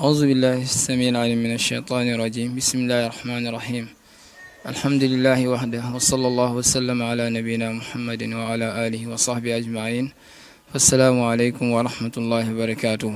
أعوذ بالله السميع العليم من الشيطان الرجيم بسم الله الرحمن الرحيم الحمد لله وحده وصلى الله وسلم على نبينا محمد وعلى آله وصحبه أجمعين السلام عليكم ورحمة الله وبركاته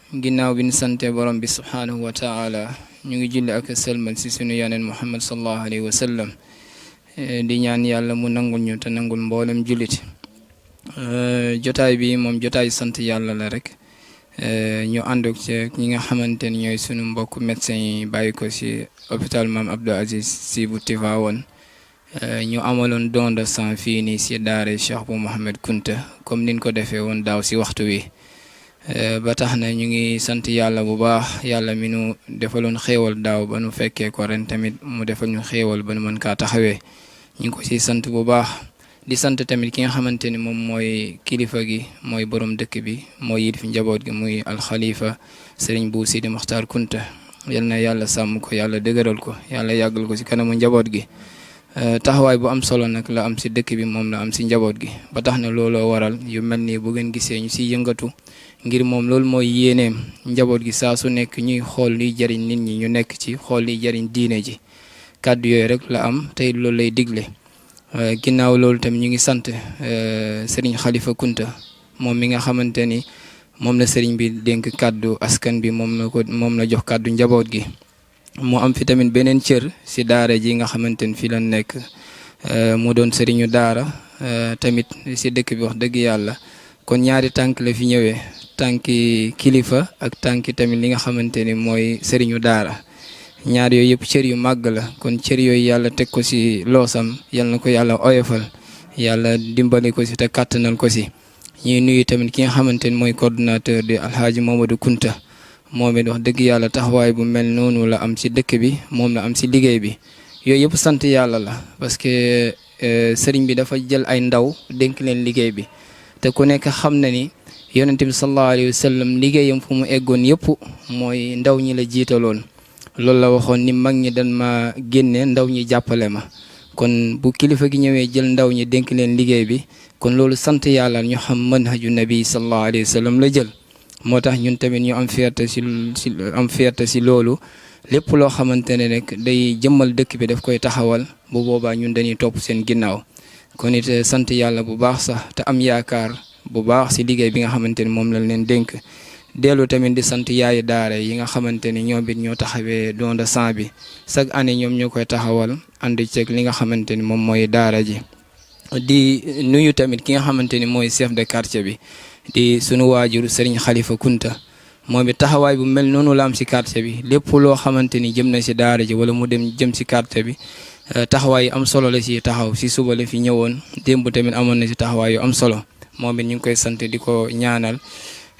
ginnaaw bi ñu sante borom bi subhaanahu wa taala ñu ngi julli ak selmal si sunu yonent Muhammad sallallahu alayhi wa sallam di ñaan yàlla mu nangul ñu te nangul mboolem jullit jotaay bi moom jotaay sant yàlla la rek ñu ànd ak ñi nga xamante ni ñooy sunu mbokk médecin yi bàyyi ko si hôpital Mame Abdou Aziz Sy bu Tivaouane ñu amaloon don de sang fii nii si daara Cheikh bu Mouhamed Kunta comme niñ ko defee woon daaw si waxtu wi ba tax na ñu ngi sant yàlla bu baax yàlla mi nu defaloon xéewal daaw ba nu fekkee ko ren tamit mu defal ñu xéewal ba nu mën kaa taxawee ñu ngi ko siy sant bu baax di sant tamit ki nga xamante ni moom mooy kilifa gi mooy borom dëkk bi mooy yit fi njaboot gi muy alxalifa sëriñ bu Sidi Mokhtar Kunta yal na yàlla sàmm ko yàlla dëgëral ko yàlla yàggal ko si kanamu njaboot gi taxawaay bu am solo nag la am si dëkk bi moom la am si njaboot gi ba tax na looloo waral yu mel nii bu ngeen gisee ñu siy yëngatu ngir moom loolu mooy yéeneem njaboot gi saa su nekk ñuy xool liy jariñ nit ñi ñu nekk ci xool liy jariñ diine ji kàddu yooyu rek la am tey loolu lay digle ginnaaw loolu tamit ñu ngi sant sëriñ Khalifa Kunta moom mi nga xamante ni moom la sëriñ bi dénk kàddu askan bi moom la jox kàddu njaboot gi mu am fi tamit beneen cër si daara ji nga xamante ni fi la nekk mu doon sëriñu daara tamit si dëkk bi wax dëgg yàlla kon ñaari tànk la fi ñëwee tànki kilifa ak tànki tamit li nga xamante ni mooy sëriñu daara ñaar yooyu yëpp cër yu màgg la kon cër yooyu yàlla teg ko si loosam yal na ko yàlla oyofal yàlla dimbali ko si te kàttanal ko si ñuy nuyu tamit ki nga xamante ni mooy coordonnateur di Alhaji Mamadou Kunta moom it wax dëgg yàlla taxawaay bu mel noonu la am si dëkk bi moom la am si liggéey bi yooyu yëpp sant yàlla la parce que sëriñ bi dafa jël ay ndaw dénk leen liggéey bi te ku nekk xam na ni yonent bi sallallahu alayhi wa sallam liggéeyam fu mu eggoon yëpp mooy ndaw ñi la jiitaloon loolu la waxoon ni mag ñi dañ ma génne ndaw ñi jàppale ma kon bu kilifa gi ñëwee jël ndaw ñi dénk leen liggéey bi kon loolu sant yàlla ñu xam manhaju nabi sallallahu alayhi wa sallam la jël moo tax ñun tamit ñu am fierté si loolu lépp loo xamante ne rek day jëmmal dëkk bi daf koy taxawal bu boobaa ñun dañuy topp seen ginnaaw kon it sant yàlla bu baax sax te am yaakaar bu baax si liggéey bi nga xamante ni moom lañ leen dénk dellu tamit di sant yaayu daara yi nga xamante ni ñoom it ñoo taxawee don de sang bi chaque année ñoom ñoo koy taxawal ànd ceeg li nga xamante ni moom mooy daara ji di nuyu tamit ki nga xamante ni mooy chef de quartier bi di sunu waajur Serigne Khalifa Kunta moom it taxawaay bu mel noonu la am si quartier bi lépp loo xamante ni jëm na si daara ji wala mu jëm si quartier bi taxawaay yu am solo la si taxaw si suba la fi ñëwoon démb tamit amoon na si taxawaay yu am solo moom it ñu ngi koy sant di ko ñaanal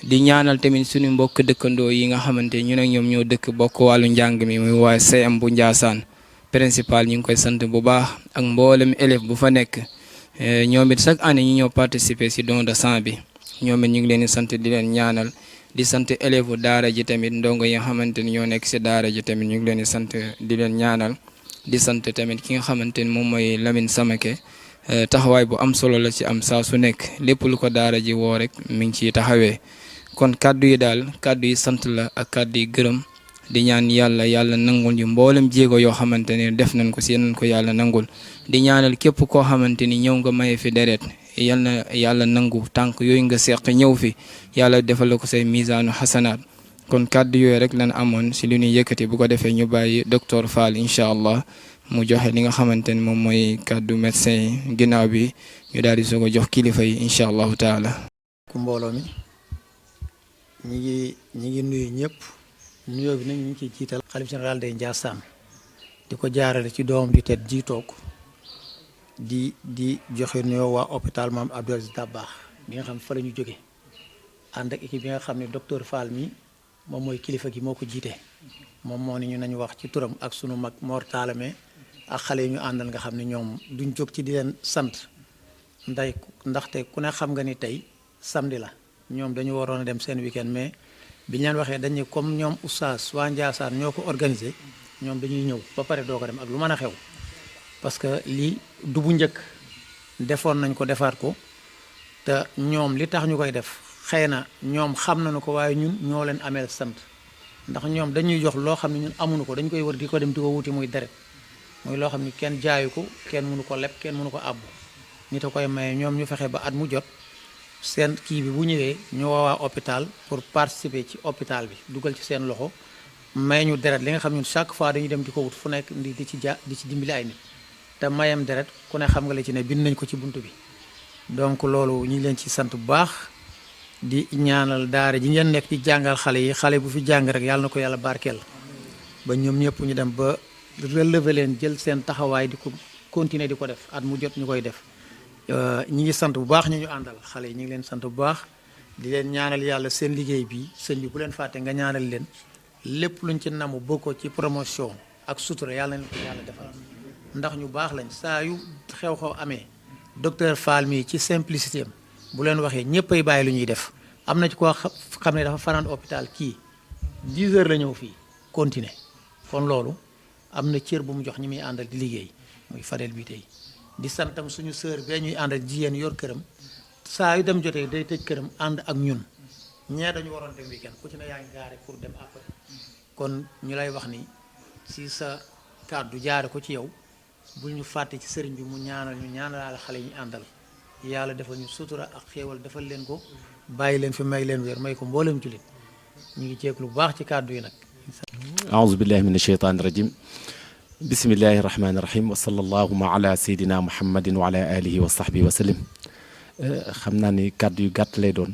di ñaanal tamit suñu mbokk dëkkandoo yi nga xamante ñu ne ñoom ñoo dëkk bokk wàllu njàng mi muy waaye CM bu Ndiassane principal ñu ngi koy sant bu baax ak mboolem élève bu fa nekk ñoom it chaque année ñu ñoo participer si don de sang bi ñoom it ñu ngi leen di sant di leen ñaanal di sant élève daara ji tamit ndongo yi nga xamante ni ñoo nekk si daara ji tamit ñu ngi leen di sant di leen ñaanal di sant tamit ki nga xamante ni moom mooy Lamine Samake taxawaay bu am solo la ci am saa su nekk lépp lu ko daara ji woo rek mi ngi ciy taxawee kon kàddu yi daal kàddu yi sant la ak kàddu yi gërëm di ñaan yàlla nangul ñu mboolem jéego yoo xamante ni def nañ ko si nañ ko yàlla nangul di ñaanal képp koo xamante ni ñëw nga maye fi deret yal na yàlla nangu tànk yooyu nga seq ñëw fi yàlla defal ko say misaanu xasanaat kon kàddu yooyu rek lan amoon si li ñuy yëkkati bu ko defee ñu bàyyi docteur Fall incha allah mu joxe li nga xamante ni moom mooy kàddu médecin yi ginnaaw bi ñu daal di soog a jox kilifa yi incha allahu taala. ku mbooloo mi ñi ngi nuyu ñëpp nuyoo bi nag ñu ngi ciy jiital xalif général day Ndiassane di ko jaarale ci doomam ju tedd ji toog di joxe nuyoo waa hôpital Mame Abdou Aziz Dabakh bi nga xam fa la ñu jóge ànd ak équipe bi nga xam ne docteur Fall mi moom mooy kilifa gi moo ko jiite moom moo ni ñu nañu wax ci turam ak sunu mag Mor Taalame ak xale yi ñu àndal nga xam ne ñoom duñ jóg ci di leen sant ndaxte ku ne xam nga ni tey samedi la ñoom dañu waroon a dem seen weekend mais biñ leen waxee dañu comme ñoom oustaz waa Ndiassane ñoo ko organisé ñoom dañuy ñëw ba pare doo ko dem ak lu mën a xew parce que lii du bu njëkk defoon nañ ko defaat ko te ñoom li tax ñu koy def xëy na ñoom xam nañu ko waaye ñun ñoo leen ameel sant ndax ñoom dañuy jox loo xam ne ñun amuñu ko dañ koy wër di ko dem di ko wuti muy deret muy loo xam ne kenn jaayu ko kenn mënu ko leb kenn mënu ko àbbu nit a koy maye ñoom ñu fexe ba at mu jot seen kii bi bu ñëwee ñu woowaa hôpital pour participer ci hôpital bi dugal ci seen loxo may ñu deret li nga xam ñun chaque fois dañuy dem di ko wut fu nekk di ci di ci dimbali ay nit te mayam deret ku ne xam nga la ci ne bind nañ ko ci buntu bi donc loolu ñu ngi leen ci sant bu baax di ñaanal daara ji ngeen nekk di jàngal xale yi xale bu fi jàng rek yàlla na ko yàlla barkeel ba ñoom ñëpp ñu dem ba relever leen jël seen taxawaay di ko continuer di ko def at mu jot ñu koy def ñi ngi sant bu baax ñu àndal xale yi ñu ngi leen sant bu baax di leen ñaanal yàlla seen liggéey bi sëñ bi bu leen fàtte nga ñaanal leen lépp luñ ci namu bokkoo ci promotion ak sutura yàlla na leen ko yàlla defal ndax ñu baax lañ saa yu xew-xew amee docteur Fall mi ci simplicité am bu leen waxee ñëpp ay bàyyi lu ñuy def am na ci koo xam ne dafa fanaan hôpital kii 10 heures la ñëw fii continuer kon loolu am na cër bu mu jox ñi muy àndal di liggéey muy Fadel bi tey di santam suñu sœur bee ñuy àndal jigéen yor këram saa yu dem jotee day tëj këram ànd ak ñun ñee dañu waroon dem weekend ku ci ne yaa ngi gaare pour dem après kon ñu lay wax ni si sa kàddu jaare ko ci yow bul ñu fàtte ci sëriñ bi mu ñaanal ñu ñaanalaale xale yi ñu àndal yàlla defal ñu sutura ak xéewal defal leen ko bàyyi leen fi may leen wér may ko mboolem jullit ñu ngi ceeg lu baax ci kàddu yi nag aouzu billahi min asheytaani rajim bismillahi rahmaani rahim wa sallallahu ala seydina muhammadin wa ala alihi wa sahbihi wa sallim xam naa ni kàddu yu gàtt lay doon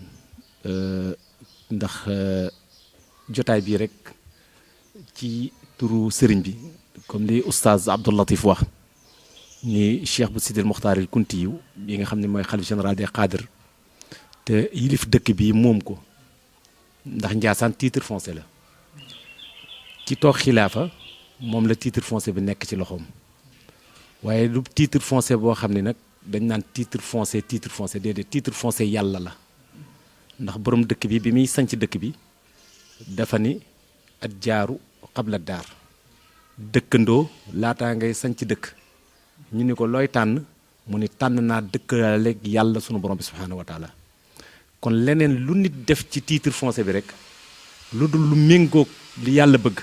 ndax jotaay bii rek ci turu sëriñ bi comme li oustaz Abdou Latif wax ni cheikh bu sidil muxtaaril kunti yu yi nga xam ne mooy xalif général des cadres te yilif dëkk bi moom ko ndax Njaasaan titre foncier la ci toog xilaafa moom la titre foncier bi nekk ci loxoom waaye lu titre foncier boo xam ne nag dañ naan titre foncier déedéet titre foncier yàlla la ndax borom dëkk bi muy sanc dëkk bi dafa ni at jaaru xabla daar dëkkandoo laataa ngay sanc dëkk ñu ni ko looy tànn mu ni tànn naa dëkkaleeg yàlla sunu borom bi subhaanahu wa taala kon leneen lu nit def ci titre foncier bi rek lu dul lu méngoog li yàlla bëgg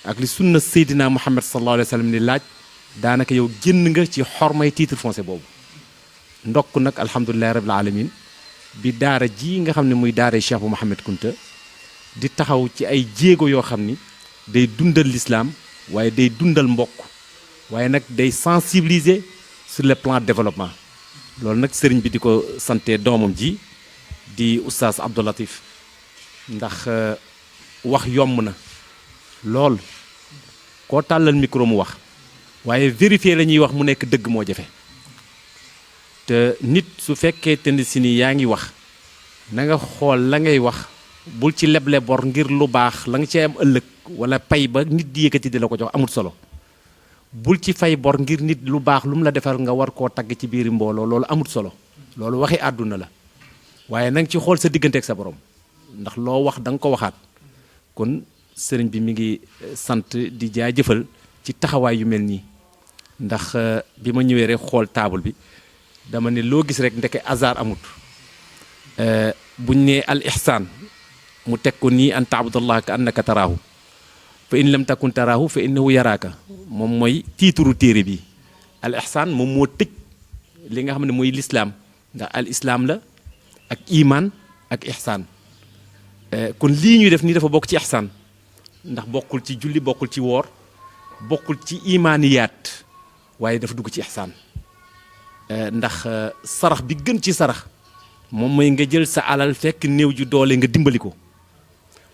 ak li sunna seydina muhammad sallallahu alayhi wa sallam ni laaj daanaka yow génn nga ci xormay titre foncier boobu ndokk nag alhamdulilahi rabbil alamin bi daara ji nga xam ne muy daara Cheikh bu Mouhamed Kunta di taxaw ci ay jéego yoo xam ni day dundal l'islam waaye day dundal mbokk waaye nag day sensibiliser sur le plan développement loolu nag sëriñ bi di ko sante doomam ji di oustaz Abdou Latif ndax wax yomb na lool koo tàllal micro mu wax waaye vérifier la ñuy wax mu nekk dëgg moo jafe te nit su fekkee te ni si ni yaa ngi wax na nga xool la ngay wax bul ci leble bor ngir lu baax la nga ci am ëllëg wala pay ba nit di yëkkati di la ko jox amul solo bul ci fay bor ngir nit lu baax lu mu la defar nga war koo tagg ci biiri mbooloo loolu amul solo loolu waxi àdduna la waaye na nga ci xool sa diggante ak sa borom ndax loo wax da nga ko waxaat kon sëriñ bi mi ngi sant di jaajëfal ci taxawaay yu mel nii ndax bi ma ñëwee rek xool taabal bi dama ne loo gis rek ndeke hasard amut buñ ne al ihsaan mu teg ko nii an taabudallah ka annaka taraahu fa in lam takun taraahu fa innahu yaraaka moom mooy tiituru téere bi al ihsaan moom moo tëj li nga xam ne mooy lislaam ndax al islaam la ak iman ak ihsaan kon lii ñuy def nii dafa bokk ci ihsaan ndax bokkul ci julli bokkul ci woor bokkul ci imaaniyaat waaye dafa dugg ci ihsaan ndax sarax bi gën ci sarax moom mooy nga jël sa alal fekk néew ju doole nga dimbali ko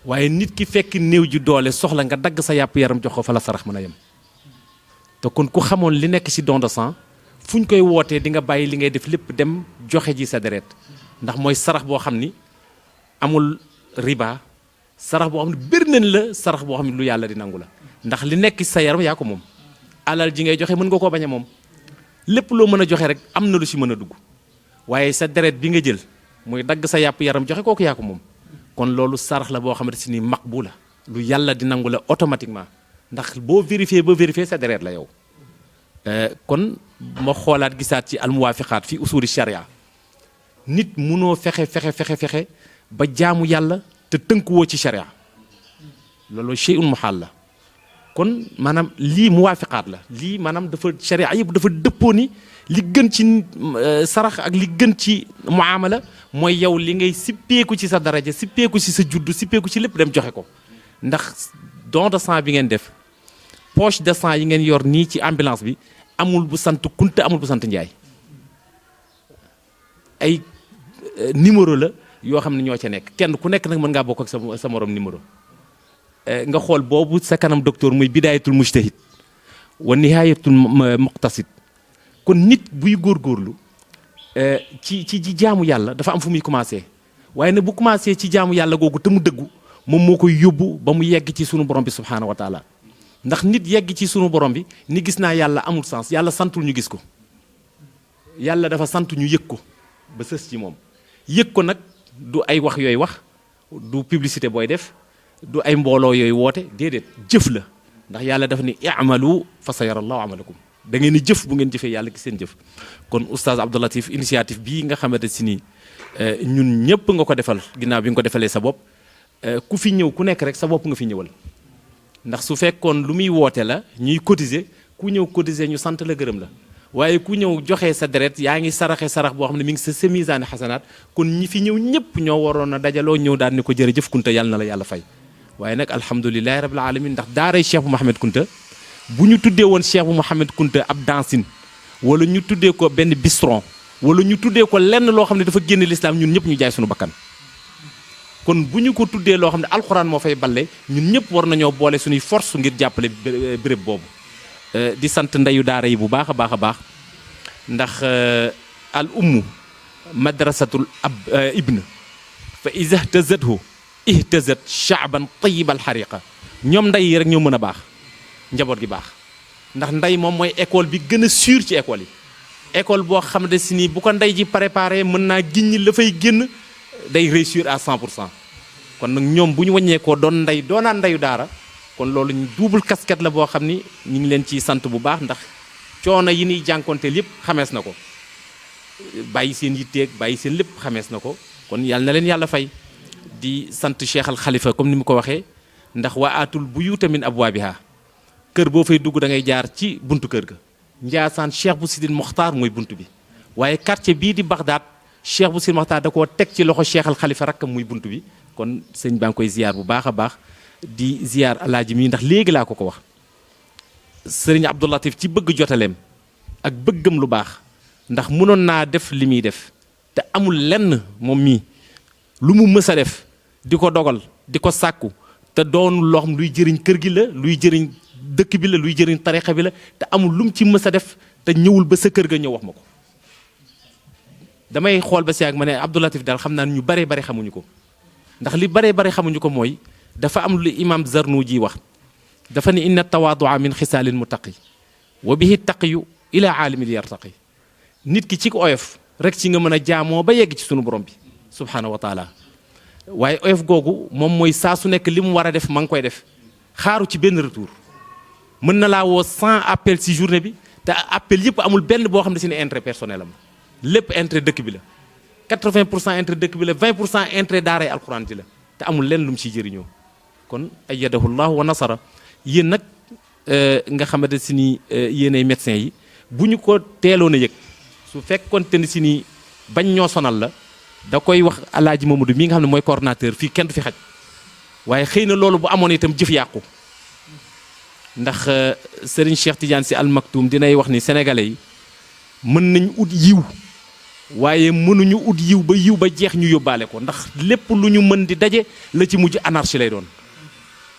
waaye nit ki fekk néew ju doole soxla nga dagg sa yàpp yaram jox ko fa la sarax mën a yem te kon ku xamoon li nekk ci don de sang fu ñu koy wootee di nga bàyyi li ngay def lépp dem joxe ji sa deret ndax mooy sarax boo xam ni amul riba sarax boo xam ne bir nañ la sarax boo xam ne lu yàlla di nangu la ndax li nekk ci sa yaram yaa ko moom alal ji ngay joxe mën nga koo bañ a moom lépp loo mën a joxe rek am na lu ci mën a dugg waaye sa deret bi nga jël muy dagg sa yàpp yaram joxe kooku yaa ko moom kon loolu sarax la boo xamante ni maqbu la lu yàlla di nangu la automatiquement ndax boo vérifié ba vérifié sa deret la yow kon ma xoolaat gisaat ci almuwaafiqaat fi usuli sharia nit munoo fexe ba jaamu yàlla te tënkuwoo ci sharia loolu shay'un muhaal la kon maanaam lii muwaafiqaat la lii maanaam dafa sharia yëpp dafa dëppoo ni li gën ci sarax ak li gën ci muamala mooy yow li ngay sippeeku ci sa daraja sippeeku ci sa juddu sippeeku ci lépp dem joxe ko ndax don de sang bi ngeen def poche de sang yi ngeen yor nii ci ambulance bi amul bu sant Kunta amul bu sant Njaay ay numéro la yoo xam ne ñoo ca nekk kenn ku nekk nag mën ngaa bokk ak sa morom numéro nga xool boobu sa kanam docteur muy bidaayatul mujtahid wa nihayatul muqtasid kon nit buy góorgóorlu ci jaamu yàlla dafa am fu muy commencé waaye nag bu commencé ci jaamu yàlla googu te mu dëggu moom moo koy yóbbu ba mu yegg ci sunu borom bi subhaanahu wa taala ndax nit yegg ci sunu borom bi ni gis naa yàlla amul sens yàlla santul ñu gis ko yàlla dafa sant ñu yëg ko ba sës ci moom yëg ko nag du ay wax yooyu wax du publicité booy def du ay mbooloo yooyu woote déedéet jëf la ndax yàlla dafa ni i'malu fa sayarallahu amalakum da ngeen di jëf bu ngeen jëfee yàlla gis seen jëf kon oustaz Abdou Latif initiative bii nga xamante si ni ñun ñëpp nga ko defal ginnaaw bi nga ko defalee sa bopp ku fi ñëw ku nekk rek sa bopp nga fi ñëwal ndax su fekkoon lu muy woote la ñuy cotiser ku ñëw cotiser ñu sant la gërëm la waaye ku ñëw joxe sa deret yaa ngi saraxe sarax boo xam ne mi ngi sa misaani xasanaat kon ñi fi ñëw ñëpp ñoo waroon a dajaloo ñëw daal ni ko jërëjëf Kunta yàlla na la yàlla fay waaye nag alhamdulilahi rabbil alamin ndax daaray Cheikh bu Mouhamed Kunta bu ñu tuddee woon Cheikh bu Mouhamed Kunta ab dancine wala ñu tuddee ko benn bistron wala ñu tuddee ko lenn loo xam ne dafa génn lislaam ñun ñëpp ñu jaay suñu bakkan kon bu ñu ko tuddee loo xam ne alxuraan moo fay balle ñun ñëpp war nañoo boole suñuy force ngir jàppale béréb boobu di sant ndeyu daara yi bu baax a baax a baax ndax al ummu madrasatul ab ibn fa iza ihtazathu ihtazat sha'ban tayyibal xariqa ñoom ndey yi rek ñoo mën a baax njaboot gi baax ndax ndey moom mooy école bi gën a sûr ci école yi école boo xam ne si nii bu ko ndey ji préparé mën naa giññi la fay génn day réussir à 100% kon nag ñoom bu ñu wàññeekoo doon ndey doonaan ndeyu daara kon loolu ñu double casquette la boo xam ni ñu ngi leen ciy sant bu baax ndax coono yi ñuy jànkonteel yëpp xamees na ko bàyyi seen yitteeg bàyyi seen lépp xamees na ko kon yàlla na leen yàlla fay di sant Cheikh al Khalifa comme ni mu ko waxee ndax waa aatul buyuuta min abwaabiha kër boo fay dugg da ngay jaar ci buntu kër ga Njaasaan Cheikh bu Sidil Mokhtar mooy buntu bi waaye quartier bii di Bagdad Cheikh bu Sidil Mokhtar da koo teg ci loxo Cheikh al Khalifa rakkam muy buntu bi kon sëñ baa ngi koy ziar bu baax a baax di ziar alaaji mii ndax léegi laa ko wax sëriñ Abdou Latif ci bëgg jotaleem ak bëggam lu baax ndax mënoon naa def li muy def te amul lenn moom mii lu mu mës a def di ko dogal di ko sàkku te doon loo xam luy jëriñ kër gi la luy jëriñ dëkk bi la luy jëriñ tarixa bi la te amul lu mu ci mës a def te ñëwul ba sa kër ga ñëw wax ma ko damay xool ba si ak ma ne Abdou Latif daal xam naa ñu bare bari xamuñu ko ndax li bare bari xamuñu ko mooy dafa am lu imam Zarnuji wax dafa ni inna tawaadua min xisaalin muttaqi wa bihi taqiyu ila aalimin yartaqi nit ki ci ko oyof rek ci nga mën a jaamoo ba yegg ci sunu borom bi subhaanahu wa taala waaye oyof googu moom mooy saa su nekk li mu war a def ma ngi koy def xaaru ci benn retour mën na laa woo 100 appel ci journée bi te appel yëpp amul benn boo xam ne si ne intérêt personnel am lépp intérêt dëkk bi la 80% intérêt dëkk bi la 20% intérêt daaray alquran ji la te amul lenn lu mu ciy jëriñoo kon ayyadahu llahu wa nasara yéen nag nga xamante si ni yéenay médecins yi bu ñu ko teeloon a yëg su fekkoonte ni si ni bañ ñoo sonal la da koy wax alaaji Mamadou mii nga xam ne mooy coordonnateur fii kenn du fi xaj waaye xëy na loolu bu amoon itam jëf yàqu ndax Serigne Cheikh Tidiane Sy Al Maktoum dinay wax ni sénégalais yi mën nañ ut yiw waaye mënuñu ut yiw ba jeex ñu yóbbaale ko ndax lépp lu ñu mën di daje la ci mujj anarchie lay doon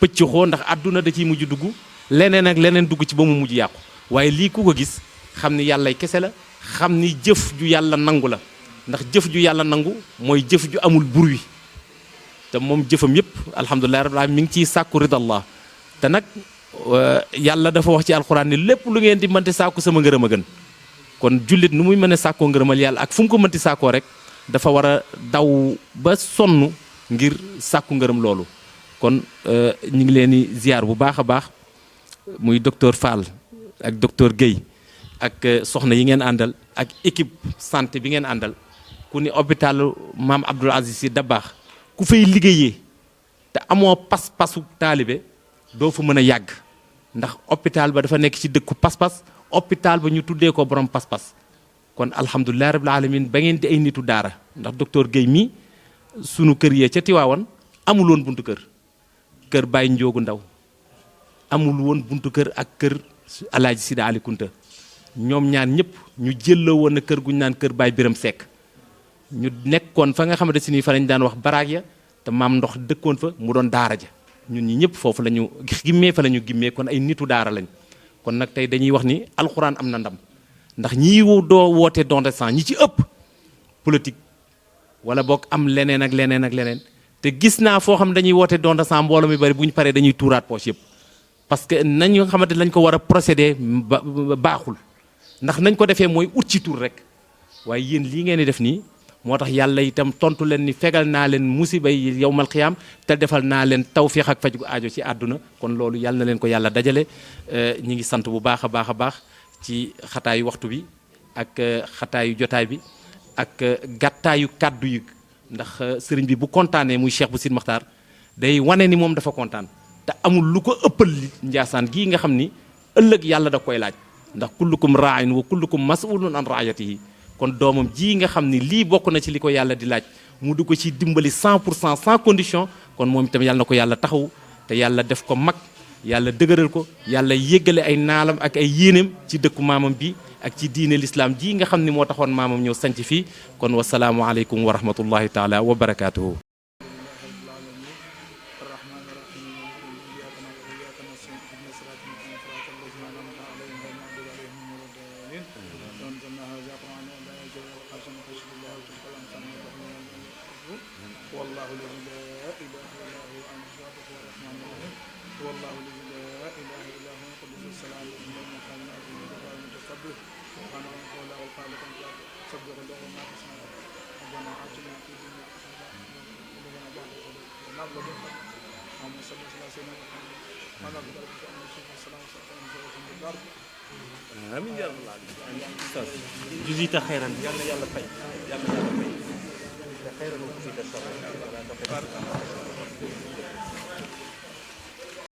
pëcc xoo ndax àdduna da ciy mujj dugg leneen ak leneen dugg ci ba mu mujj yàqu waaye lii ku ko gis xam ni yàllay kese la xam ni jëf ju yàlla nangu la ndax jëf ju yàlla nangu mooy jëf ju amul bruit te moom jëfam yépp alhamdulilah rabbil alamin mi ngi ciy sàkku ridallah te nag yàlla dafa wax ci alxuraan ni lépp lu ngeen di mënti sàkku sama ngërëm a gën kon jullit nu muy mën a sàkkoo ngërëmal yàlla ak fu mu ko mënti sàkkoo rek dafa war a daw ba sonn ngir sàkku ngërëm loolu kon ñu ngi leen di ziar bu baax a baax muy docteur Fall ak docteur Guèye ak soxna yi ngeen àndal ak équipe santé bi ngeen àndal ku ni hôpital maam Abdoul Aziz Sy Dabakh ku fay liggéeyee te amoo pas-pasu taalibe doo fa mën a yàgg ndax hôpital ba dafa nekk ci dëkku pas-pas hôpital ba ñu tuddee ko borom pas-pas kon alhamdulilah rabbil alamin ba ngeen di ay nitu daara ndax docteur Guèye mii sunu kër yee ca Tiwaawan amul woon buntu kër Baye Njoogu Ndaw amul woon buntu kër ak kër Alaaji Sida Ali Kunta ñoom ñaar ñëpp ñu jëlloo woon na kër gu ñu naan kër Baye Biram Seck ñu nekkoon fa nga xamante si nii fa lañ daan wax baraag ya te maam ndox dëkkoon fa mu doon daara ja ñun ñi ñëpp foofu la ñu gimmee fa la ñu gimmee kon ay nitu daara lañ kon nag tey dañuy wax ni alxuraan am na ndam ndax ñii doo woote don de sang ñi ci ëpp politique wala boog am leneen ak leneen ak leneen te gis naa foo xam dañuy woote don de sang mbooloo mi bari bu ñu paree dañuy tuuraat poche yëpp parce que nañ nga xamante lañ ko war a procédé baaxul ndax nañ ko defee mooy ut ci tur rek waaye yéen lii ngeen di def nii moo tax yàlla itam tontu leen ni fegal naa leen musiba yi yowmal xiyaam te defal naa leen tawfiix ak faj gu aajo ci àdduna kon loolu yàlla na leen ko yàlla dajale ñi ngi sant bu baax a baax a baax ci xataayu waxtu bi ak xataayu jotaay bi ak gàttaayu kàddu yi ndax sëriñ bi bu kontaanee muy Cheikh bu Sine Maxtaar day wane ni moom dafa kontaan te amul lu ko ëppal li Njaasaan gii nga xam ni ëllëg yàlla da koy laaj ndax kullukum raain wa kullukum mas'ulun an raayatihi kon doomam ji nga xam ni lii bokk na ci li ko yàlla di laaj mu du ko ci dimbali 100% sans condition kon moom itam yàlla na ko yàlla taxaw te yàlla def ko mag yàlla dëgëral ko yàlla yéggale ay naalam ak ay yéeneem ci dëkku maamam bi ak ci diine l'islam ji nga xam ni moo taxoon maamam ñëw sanc fii kon wasalaamu aleykum wa rahmatullahi taala wa barakaatuhu. amiin yaa rabbal aalamiin juzita xayran yàlla yàlla fay yàlla yàlla fay xayran